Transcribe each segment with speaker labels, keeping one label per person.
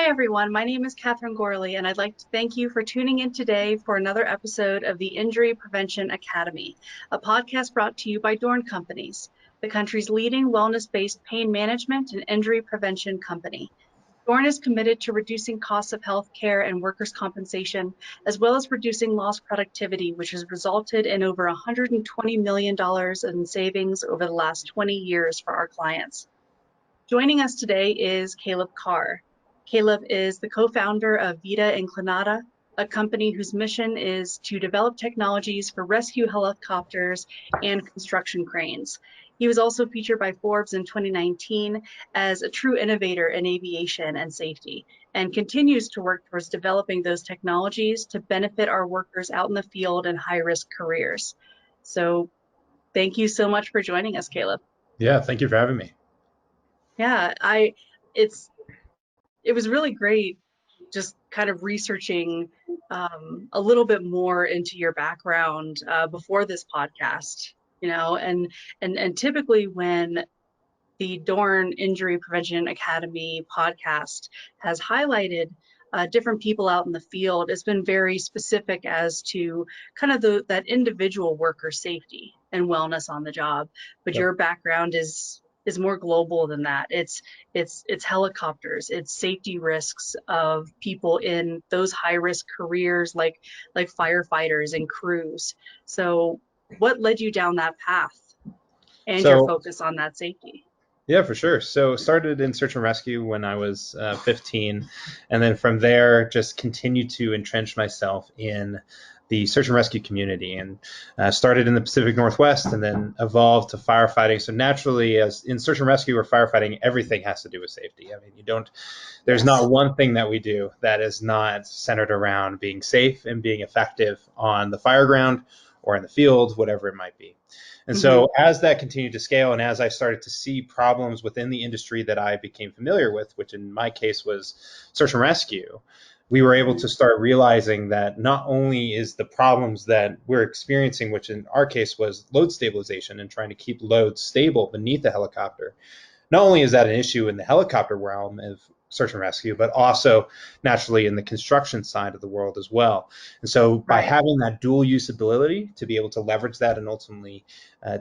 Speaker 1: everyone. My name is Catherine Gorley, and I'd like to thank you for tuning in today for another episode of the Injury Prevention Academy, a podcast brought to you by DORN Companies, the country's leading wellness-based pain management and injury prevention company. DORN is committed to reducing costs of health care and workers' compensation, as well as reducing lost productivity, which has resulted in over $120 million in savings over the last 20 years for our clients. Joining us today is Caleb Carr. Caleb is the co-founder of Vita Inclinata, a company whose mission is to develop technologies for rescue helicopters and construction cranes. He was also featured by Forbes in 2019 as a true innovator in aviation and safety, and continues to work towards developing those technologies to benefit our workers out in the field and high-risk careers. So thank you so much for joining us, Caleb.
Speaker 2: Yeah, thank you for having me.
Speaker 1: Yeah, it was really great just kind of researching a little bit more into your background before this podcast, and typically when the DORN Injury Prevention Academy podcast has highlighted different people out in the field, it's been very specific as to kind of that individual worker safety and wellness on the job. But
Speaker 2: Yep.
Speaker 1: your background is more global than that. It's helicopters, it's safety risks of people in those high risk careers like firefighters and crews. So what led you down that path and your
Speaker 2: So,
Speaker 1: focus on that safety?
Speaker 2: yeah, for sure. So, started in search and rescue when I was 15, and then from there, just continued to entrench myself in the search and rescue community, and started in the Pacific Northwest, and then evolved to firefighting. So naturally, as in search and rescue or firefighting, everything has to do with safety. I mean, there's
Speaker 1: Yes.
Speaker 2: not one thing that we do that is not centered around being safe and being effective on the fire ground or in the field, whatever it might be. And
Speaker 1: Mm-hmm.
Speaker 2: so as that continued to scale and as I started to see problems within the industry that I became familiar with, which in my case was search and rescue, we were able to start realizing that not only is the problems that we're experiencing, which in our case was load stabilization and trying to keep loads stable beneath the helicopter, not only is that an issue in the helicopter realm of search and rescue, but also naturally in the construction side of the world as well. And so by
Speaker 1: Right.
Speaker 2: having that dual use ability to be able to leverage that and ultimately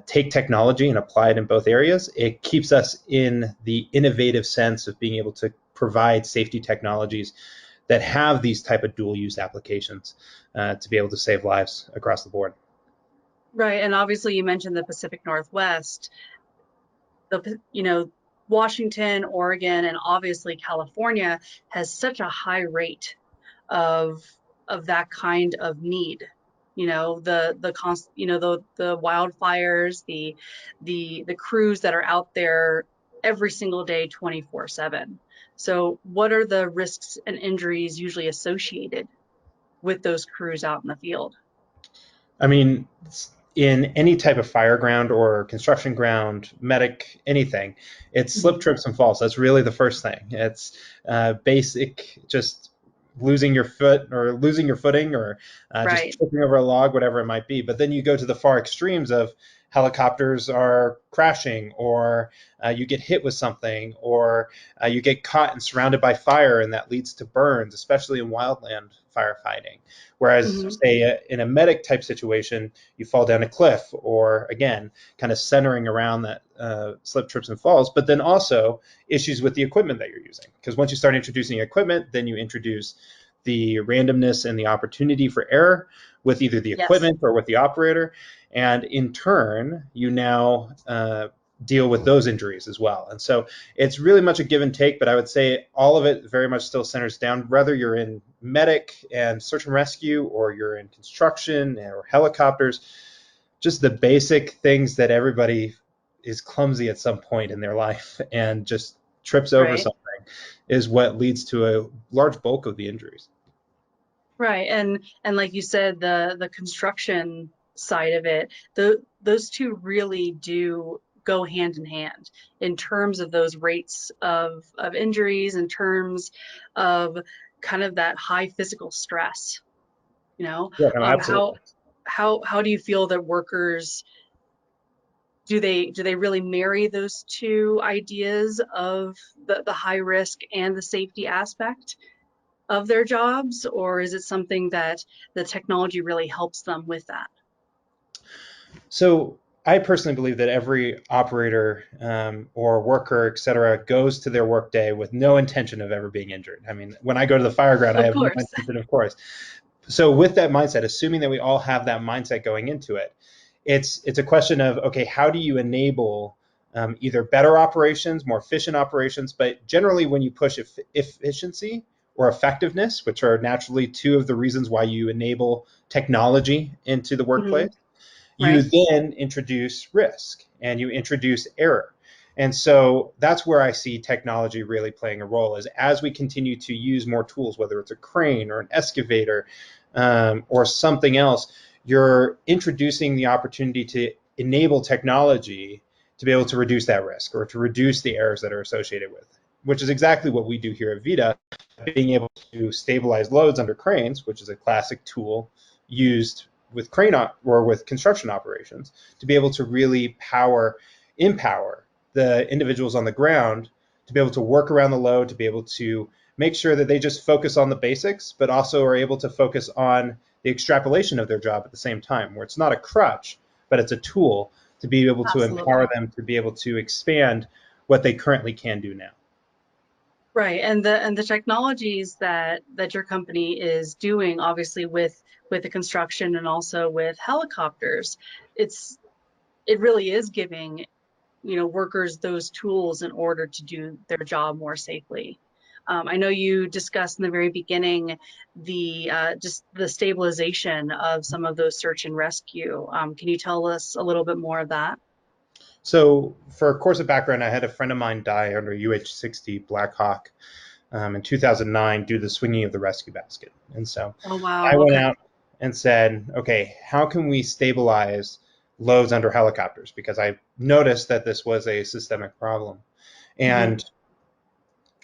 Speaker 2: take technology and apply it in both areas, it keeps us in the innovative sense of being able to provide safety technologies that have these type of dual use applications to be able to save lives across the board.
Speaker 1: Right. And obviously you mentioned the Pacific Northwest, Washington, Oregon, and obviously California has such a high rate of that kind of need. The wildfires, the crews that are out there every single day 24/7. So what are the risks and injuries usually associated with those crews out in the field?
Speaker 2: I mean, in any type of fire ground or construction ground, medic, anything, it's slip,
Speaker 1: Mhm.
Speaker 2: trips, and falls. That's really the first thing. It's basic, just losing your foot or losing your footing or just
Speaker 1: Right.
Speaker 2: tripping over a log, whatever it might be. But then you go to the far extremes of helicopters are crashing, or you get hit with something, or you get caught and surrounded by fire, and that leads to burns, especially in wildland firefighting. Whereas,
Speaker 1: Mhm.
Speaker 2: say, in a medic type situation, you fall down a cliff, or again, kind of centering around that slip, trips, and falls, but then also issues with the equipment that you're using. Because once you start introducing equipment, then you introduce the randomness and the opportunity for error with either the
Speaker 1: Yes.
Speaker 2: equipment or with the operator. And in turn, you now deal with those injuries as well. And so it's really much a give and take, but I would say all of it very much still centers down, whether you're in medic and search and rescue or you're in construction or helicopters, just the basic things that everybody is clumsy at some point in their life and just trips over
Speaker 1: Right.
Speaker 2: something is what leads to a large bulk of the injuries.
Speaker 1: Right. And like you said, the construction side of it, those two really do go hand in hand in terms of those rates of injuries, in terms of kind of that high physical stress, you know.
Speaker 2: Yeah, no,
Speaker 1: How
Speaker 2: absolutely.
Speaker 1: how do you feel that workers do they really marry those two ideas of the high risk and the safety aspect of their jobs, or is it something that the technology really helps them with that?
Speaker 2: So I personally believe that every operator or worker, et cetera, goes to their workday with no intention of ever being injured. I mean, when I go to the fire ground, I
Speaker 1: Of
Speaker 2: have no
Speaker 1: course.
Speaker 2: intention, of course. So with that mindset, assuming that we all have that mindset going into it, it's a question of, okay, how do you enable either better operations, more efficient operations, but generally when you push efficiency or effectiveness, which are naturally two of the reasons why you enable technology into the
Speaker 1: Hmm.
Speaker 2: workplace, you
Speaker 1: Right.
Speaker 2: then introduce risk and you introduce error. And so that's where I see technology really playing a role is as we continue to use more tools, whether it's a crane or an excavator or something else, you're introducing the opportunity to enable technology to be able to reduce that risk or to reduce the errors that are associated with, which is exactly what we do here at Vita, being able to stabilize loads under cranes, which is a classic tool used with or with construction operations to be able to really empower the individuals on the ground to be able to work around the load, to be able to make sure that they just focus on the basics, but also are able to focus on the extrapolation of their job at the same time, where it's not a crutch, but it's a tool to be able to empower
Speaker 1: Absolutely.
Speaker 2: them to be able to expand what they currently can do now.
Speaker 1: Right. And the technologies that your company is doing, obviously with the construction and also with helicopters, it's it really is giving, workers those tools in order to do their job more safely. I know you discussed in the very beginning the just the stabilization of some of those search and rescue. Can you tell us a little bit more of that?
Speaker 2: So, for a course of background, I had a friend of mine die under UH-60 Black Hawk in 2009 due to the swinging of the rescue basket. And so
Speaker 1: Oh,
Speaker 2: I
Speaker 1: wow.
Speaker 2: went
Speaker 1: Okay.
Speaker 2: out and said, okay, how can we stabilize loads under helicopters? Because I noticed that this was a systemic problem.
Speaker 1: Hmm.
Speaker 2: And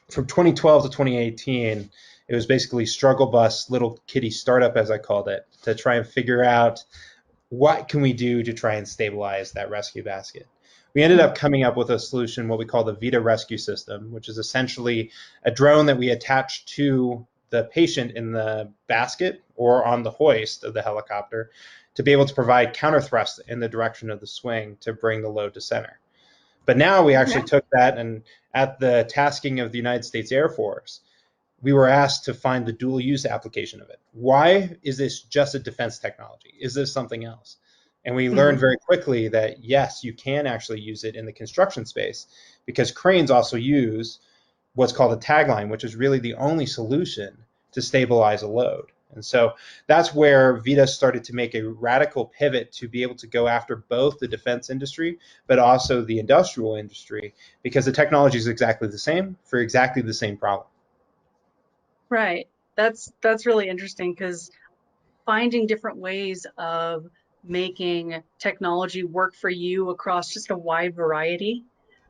Speaker 2: from 2012 to 2018, it was basically struggle bus, little kitty startup, as I called it, to try and figure out what can we do to try and stabilize that rescue basket. We ended up coming up with a solution, what we call the Vita Rescue System, which is essentially a drone that we attach to the patient in the basket or on the hoist of the helicopter to be able to provide counter thrust in the direction of the swing to bring the load to center. But now we
Speaker 1: Okay.
Speaker 2: actually took that and at the tasking of the United States Air Force, we were asked to find the dual use application of it. Why is this just a defense technology? Is this something else? And we learned
Speaker 1: Hmm.
Speaker 2: very quickly that yes, you can actually use it in the construction space because cranes also use what's called a tagline, which is really the only solution to stabilize a load. And so that's where Vita started to make a radical pivot to be able to go after both the defense industry, but also the industrial industry, because the technology is exactly the same for exactly the same problem.
Speaker 1: Right. That's really interesting because finding different ways of making technology work for you across just a wide variety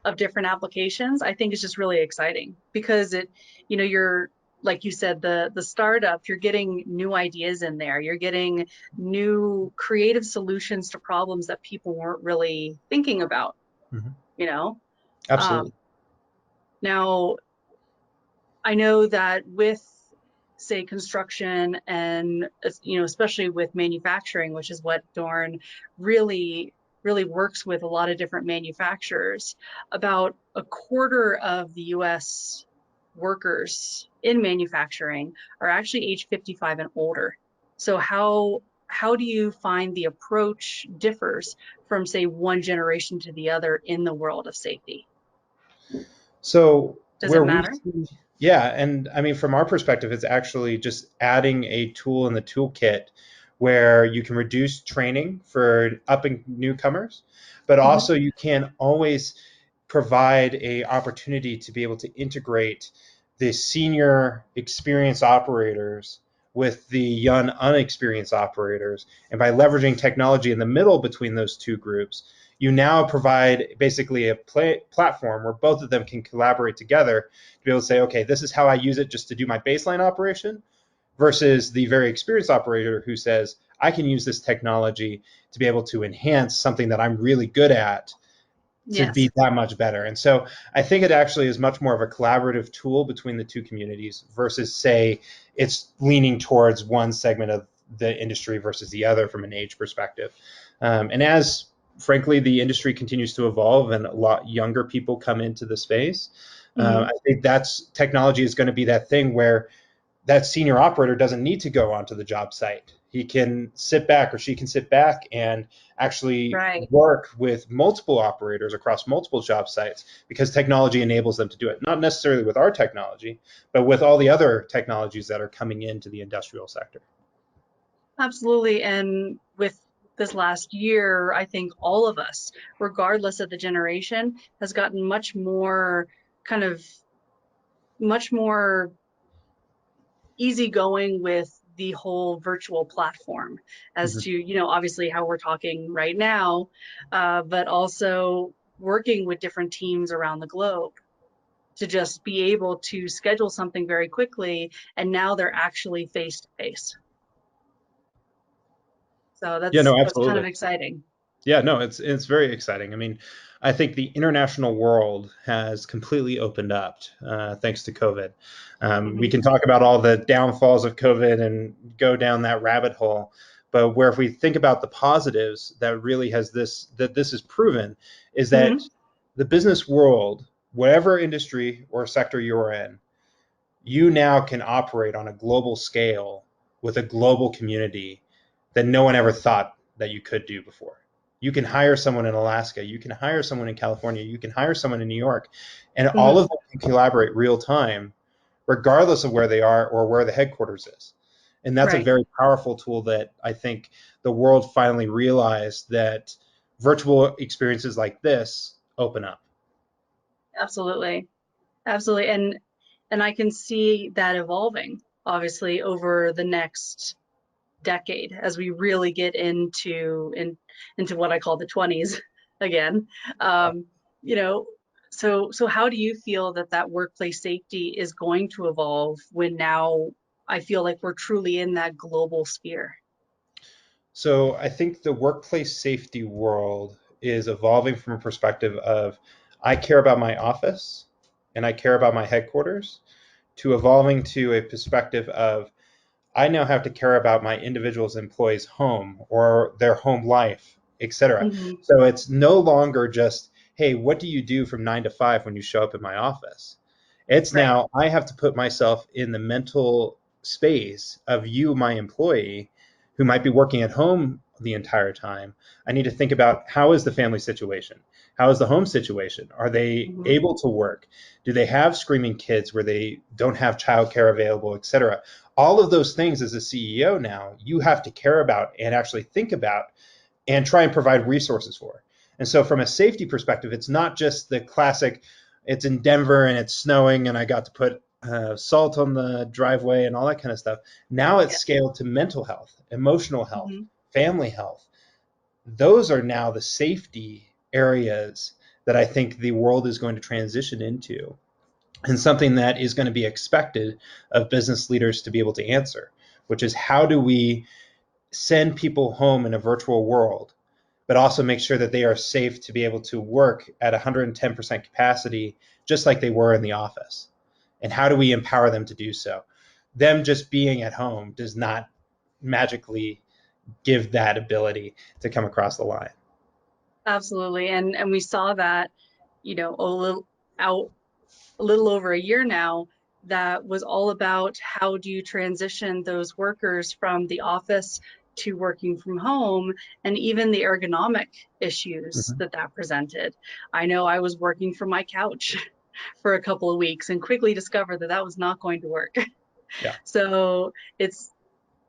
Speaker 1: of different applications, I think is just really exciting because you're like you said, the startup, you're getting new ideas in there. You're getting new creative solutions to problems that people weren't really thinking about,
Speaker 2: Mhm.
Speaker 1: you know? Um,
Speaker 2: Absolutely.
Speaker 1: now I know that with, say, construction and especially with manufacturing, which is what DORN really really works with a lot of different manufacturers. About a quarter of the U.S. workers in manufacturing are actually age 55 and older. So how do you find the approach differs from, say, one generation to the other in the world of safety?
Speaker 2: So
Speaker 1: Does it
Speaker 2: where we
Speaker 1: matter?
Speaker 2: see, yeah, and I mean, from our perspective, it's actually just adding a tool in the toolkit where you can reduce training for up and newcomers, but
Speaker 1: Hmm.
Speaker 2: also you can always provide a opportunity to be able to integrate the senior experienced operators with the young unexperienced operators. And by leveraging technology in the middle between those two groups, you now provide basically a platform where both of them can collaborate together to be able to say, okay, this is how I use it just to do my baseline operation versus the very experienced operator who says, I can use this technology to be able to enhance something that I'm really good at to be
Speaker 1: Yes.
Speaker 2: that much better. And so I think it actually is much more of a collaborative tool between the two communities versus, say, it's leaning towards one segment of the industry versus the other from an age perspective. And as, frankly, the industry continues to evolve and a lot younger people come into the space,
Speaker 1: Hmm.
Speaker 2: I think that's technology is going to be that thing where that senior operator doesn't need to go onto the job site. He can sit back or she can sit back and actually
Speaker 1: Right.
Speaker 2: work with multiple operators across multiple job sites because technology enables them to do it. Not necessarily with our technology, but with all the other technologies that are coming into the industrial sector.
Speaker 1: Absolutely. And with this last year, I think all of us, regardless of the generation, has gotten kind of much more easygoing with the whole virtual platform as
Speaker 2: Mhm.
Speaker 1: to, obviously how we're talking right now, but also working with different teams around the globe to just be able to schedule something very quickly. And now they're actually face to face. So
Speaker 2: Yeah, no,
Speaker 1: that's kind of
Speaker 2: absolutely.
Speaker 1: exciting.
Speaker 2: Yeah, no, it's very exciting. I mean, I think the international world has completely opened up thanks to COVID. We
Speaker 1: Hmm.
Speaker 2: can talk about all the downfalls of COVID and go down that rabbit hole, but where if we think about the positives that really has this is proven is that
Speaker 1: Hmm.
Speaker 2: the business world, whatever industry or sector you're in, you now can operate on a global scale with a global community that no one ever thought that you could do before. You can hire someone in Alaska, you can hire someone in California, you can hire someone in New York, and all
Speaker 1: Hmm.
Speaker 2: of them can collaborate real time, regardless of where they are or where the headquarters is. And that's a
Speaker 1: Right.
Speaker 2: very powerful tool that I think the world finally realized that virtual experiences like this open up.
Speaker 1: Absolutely. Absolutely. And I can see that evolving, obviously, over the next decade as we really get into what I call the 20s again. Um, you know, so how do you feel that workplace safety is going to evolve when now I feel like we're truly in that global sphere?
Speaker 2: So I think the workplace safety world is evolving from a perspective of I care about my office and I care about my headquarters to evolving to a perspective of I now have to care about my individual's employee's home or their home life, etc.
Speaker 1: Hmm.
Speaker 2: So it's no longer just, hey, what do you do from 9 to 5 when you show up in my office? It's
Speaker 1: Right.
Speaker 2: now I have to put myself in the mental space of you, my employee, who might be working at home the entire time. I need to think about how is the family situation? How is the home situation? Are they
Speaker 1: Hmm.
Speaker 2: able to work? Do they have screaming kids where they don't have childcare available, etc.? All of those things as a CEO now, you have to care about and actually think about and try and provide resources for. And so, from a safety perspective, it's not just the classic, it's in Denver and it's snowing and I got to put salt on the driveway and all that kind of stuff. Now it's
Speaker 1: Yeah.
Speaker 2: scaled to mental health, emotional health,
Speaker 1: Hmm.
Speaker 2: family health. Those are now the safety areas that I think the world is going to transition into and something that is going to be expected of business leaders to be able to answer, which is how do we send people home in a virtual world, but also make sure that they are safe to be able to work at 110% capacity, just like they were in the office? And how do we empower them to do so? Them just being at home does not magically give that ability to come across the line.
Speaker 1: Absolutely. And we saw that, a little out a little over a year now, that was all about how do you transition those workers from the office to working from home, and even the ergonomic issues
Speaker 2: Mm-hmm.
Speaker 1: that presented. I know I was working from my couch for a couple of weeks and quickly discovered that was not going to work.
Speaker 2: Yeah,
Speaker 1: So it's,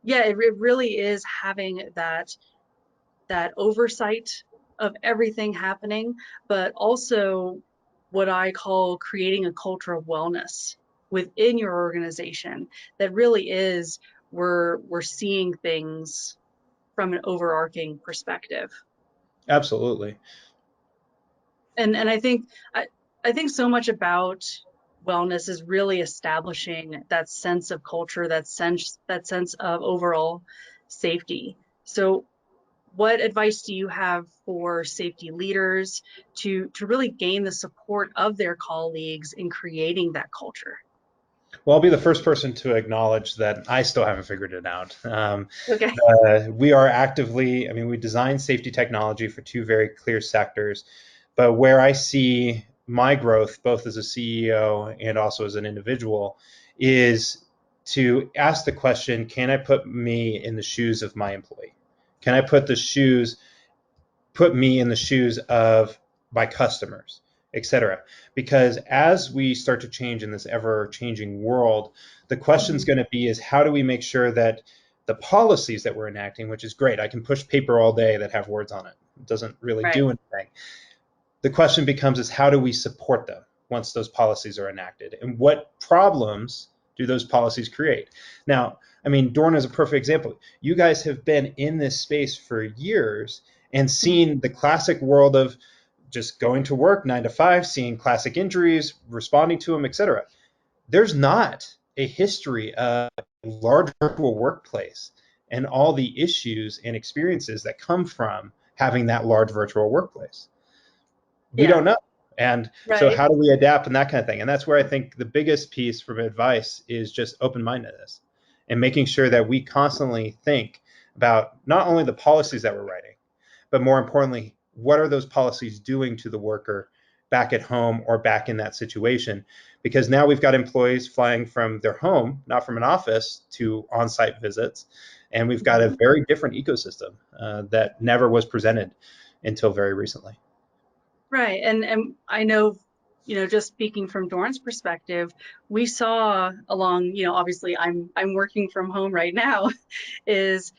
Speaker 1: yeah, it really is having that oversight of everything happening, but also what I call creating a culture of wellness within your organization that really is we're seeing things from an overarching perspective.
Speaker 2: absolutely.
Speaker 1: And I, I think so much about wellness is really establishing that sense of culture, that sense of overall safety. So what advice do you have for safety leaders to really gain the support of their colleagues in creating that culture?
Speaker 2: Well, I'll be the first person to acknowledge that I still haven't figured it out.
Speaker 1: Okay.
Speaker 2: We are actively, I mean, we design safety technology for two very clear sectors, but where I see my growth, both as a CEO and also as an individual, is to ask the question, can I put me in the shoes of my employee? Can I put me in the shoes of my customers, et cetera? Because as we start to change in this ever changing world, the question is
Speaker 1: Mhm.
Speaker 2: going to be is how do we make sure that the policies that we're enacting, which is great, I can push paper all day that have words on it. It doesn't really
Speaker 1: Right.
Speaker 2: do anything. The question becomes is how do we support them once those policies are enacted? And what problems do those policies create? Now, I mean, DORN is a perfect example. You guys have been in this space for years and
Speaker 1: Mhm.
Speaker 2: seen the classic world of just going to work 9 to 5, seeing classic injuries, responding to them, et cetera. There's not a history of a large virtual workplace and all the issues and experiences that come from having that large virtual workplace. We
Speaker 1: Yeah.
Speaker 2: don't know. And so
Speaker 1: Right.
Speaker 2: how do we adapt and that kind of thing? And that's where I think the biggest piece from advice is just open-mindedness and making sure that we constantly think about not only the policies that we're writing, but more importantly, what are those policies doing to the worker back at home or back in that situation? Because now we've got employees flying from their home, not from an office, to on-site visits, and we've got a
Speaker 1: Mhm.
Speaker 2: very different ecosystem that never was presented until very recently.
Speaker 1: Right. And I know, just speaking from Dorn's perspective, we saw along, obviously I'm working from home right now, is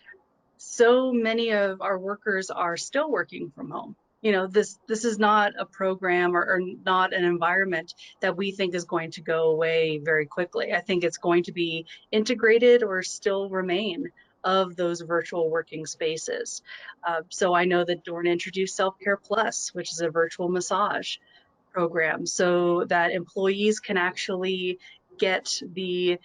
Speaker 1: so many of our workers are still working from home. This is not a program or not an environment that we think is going to go away very quickly. I think it's going to be integrated or still remain of those virtual working spaces. So I know that Dorn introduced Self Care Plus, which is a virtual massage program, so that employees can actually get the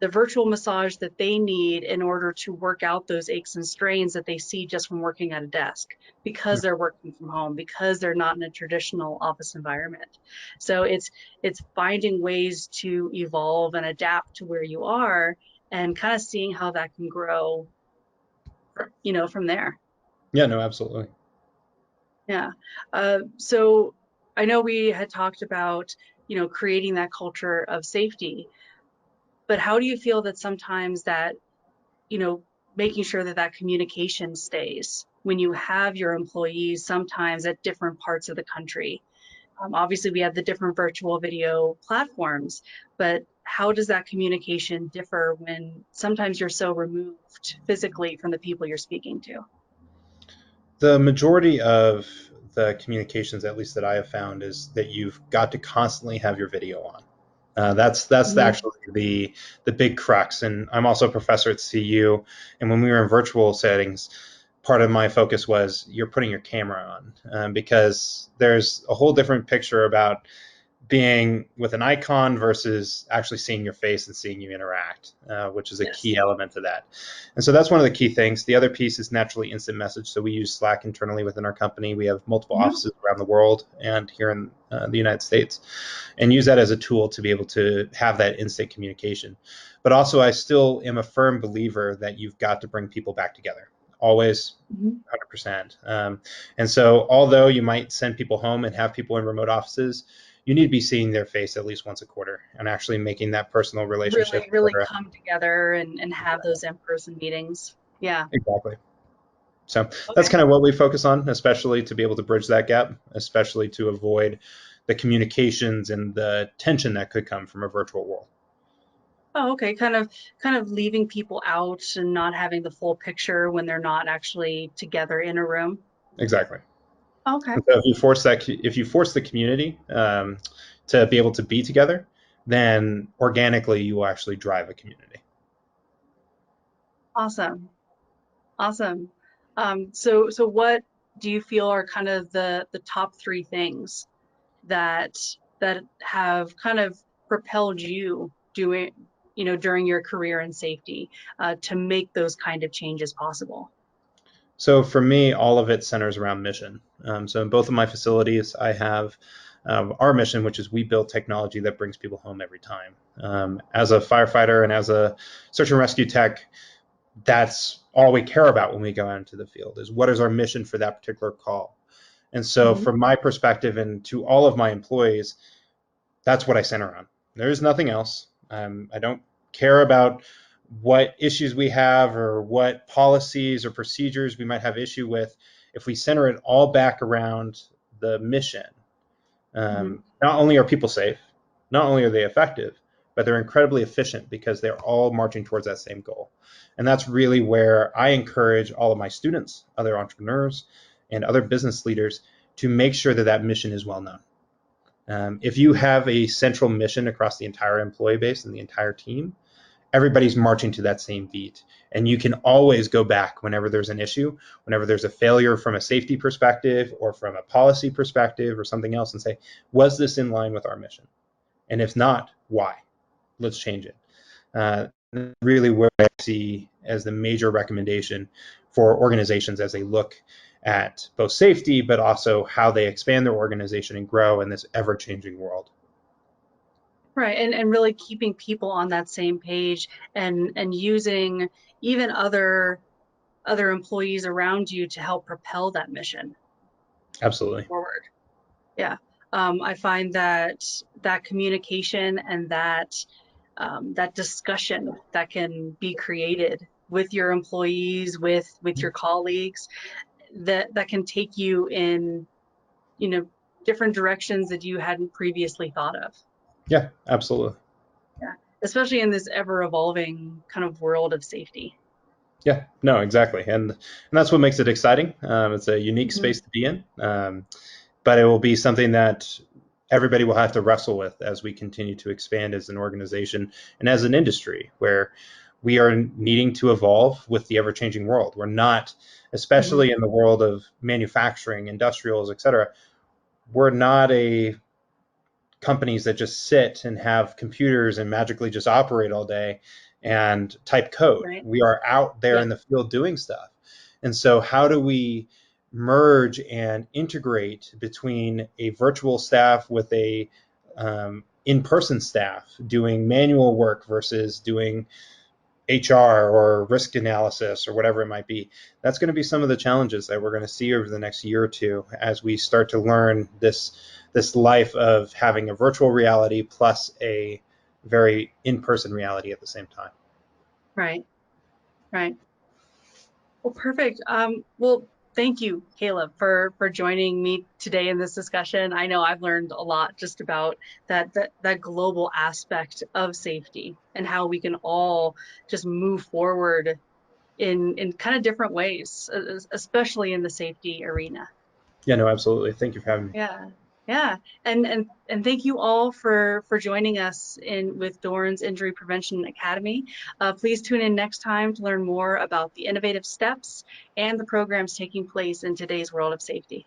Speaker 1: the virtual massage that they need in order to work out those aches and strains that they see just from working at a desk because they're working from home, because they're not in a traditional office environment. So it's finding ways to evolve and adapt to where you are and kind of seeing how that can grow, from there.
Speaker 2: Yeah, no, absolutely.
Speaker 1: Yeah. So I know we had talked about, creating that culture of safety, but how do you feel that sometimes that you know, making sure that that communication stays when you have your employees sometimes at different parts of the country. Obviously, we have the different virtual video platforms, but how does that communication differ when sometimes you're so removed physically from the people you're speaking to?
Speaker 2: The majority of the communications, at least that I have found, is that you've got to constantly have your video on. That's
Speaker 1: Hmm.
Speaker 2: actually the big crux. And I'm also a professor at CU. And when we were in virtual settings, part of my focus was you're putting your camera on because there's a whole different picture about being with an icon versus actually seeing your face and seeing you interact, which is a key
Speaker 1: Yes.
Speaker 2: element to that. And so that's one of the key things. The other piece is naturally instant message. So we use Slack internally within our company. We have multiple
Speaker 1: Hmm.
Speaker 2: offices around the world and here in the United States, and use that as a tool to be able to have that instant communication. But also, I still am a firm believer that you've got to bring people back together. Always,
Speaker 1: Hmm.
Speaker 2: 100%. And so, although you might send people home and have people in remote offices, you need to be seeing their face at least once a quarter and actually making that personal relationship,
Speaker 1: Really, really
Speaker 2: etc.
Speaker 1: come together and have those in-person meetings. Yeah.
Speaker 2: Exactly. So that's
Speaker 1: Okay.
Speaker 2: kind of what we focus on, especially to be able to bridge that gap, especially to avoid the communications and the tension that could come from a virtual world.
Speaker 1: Oh, okay. Kind of leaving people out and not having the full picture when they're not actually together in a room.
Speaker 2: Exactly.
Speaker 1: Okay.
Speaker 2: And so if you force the community to be able to be together, then organically you will actually drive a community.
Speaker 1: Awesome. Awesome. So what do you feel are kind of the top three things that that have kind of propelled you during your career in safety to make those kind of changes possible?
Speaker 2: So for me, all of it centers around mission. So in both of my facilities, I have our mission, which is we build technology that brings people home every time. As a firefighter and as a search and rescue tech, that's all we care about when we go out into the field is what is our mission for that particular call. And so
Speaker 1: Hmm.
Speaker 2: from my perspective and to all of my employees, that's what I center on. There is nothing else. I don't care about what issues we have or what policies or procedures we might have issue with. If we center it all back around the mission,
Speaker 1: Hmm.
Speaker 2: not only are people safe, not only are they effective, but they're incredibly efficient because they're all marching towards that same goal. And that's really where I encourage all of my students, other entrepreneurs, and other business leaders to make sure that that mission is well known. If you have a central mission across the entire employee base and the entire team, everybody's marching to that same beat. And you can always go back whenever there's an issue, whenever there's a failure from a safety perspective or from a policy perspective or something else and say, was this in line with our mission? And if not, why? Let's change it. Uh, Really where I see as the major recommendation for organizations as they look at both safety, but also how they expand their organization and grow in this ever-changing world.
Speaker 1: Right, and really keeping people on that same page, and using even other employees around you to help propel that mission
Speaker 2: Absolutely.
Speaker 1: forward. Yeah. I find that that communication and that discussion that can be created with your employees, with your colleagues, that can take you in, you know, different directions that you hadn't previously thought of.
Speaker 2: Yeah, absolutely.
Speaker 1: Yeah. Especially in this ever evolving kind of world of safety.
Speaker 2: Yeah, no, exactly, and that's what makes it exciting. It's a unique
Speaker 1: Hmm.
Speaker 2: space to be in, but it will be something that everybody will have to wrestle with as we continue to expand as an organization and as an industry, where we are needing to evolve with the ever-changing world. We're not,
Speaker 1: Hmm.
Speaker 2: especially in the world of manufacturing, industrials, et cetera. We're not a companies that just sit and have computers and magically just operate all day and type code.
Speaker 1: Right.
Speaker 2: We are out there in
Speaker 1: Yep.
Speaker 2: the field doing stuff. And so, how do we merge and integrate between a virtual staff with a in-person staff doing manual work versus doing HR or risk analysis or whatever it might be? That's going to be some of the challenges that we're going to see over the next year or two as we start to learn this life of having a virtual reality plus a very in-person reality at the same time.
Speaker 1: Right. Right. Well, perfect. Well, thank you, Caleb, for joining me today in this discussion. I know I've learned a lot just about that global aspect of safety and how we can all just move forward in kind of different ways, especially in the safety arena.
Speaker 2: Yeah, no, absolutely. Thank you for having me.
Speaker 1: Yeah. Yeah. And thank you all for joining us in with DORN's Injury Prevention Academy. Please tune in next time to learn more about the innovative steps and the programs taking place in today's world of safety.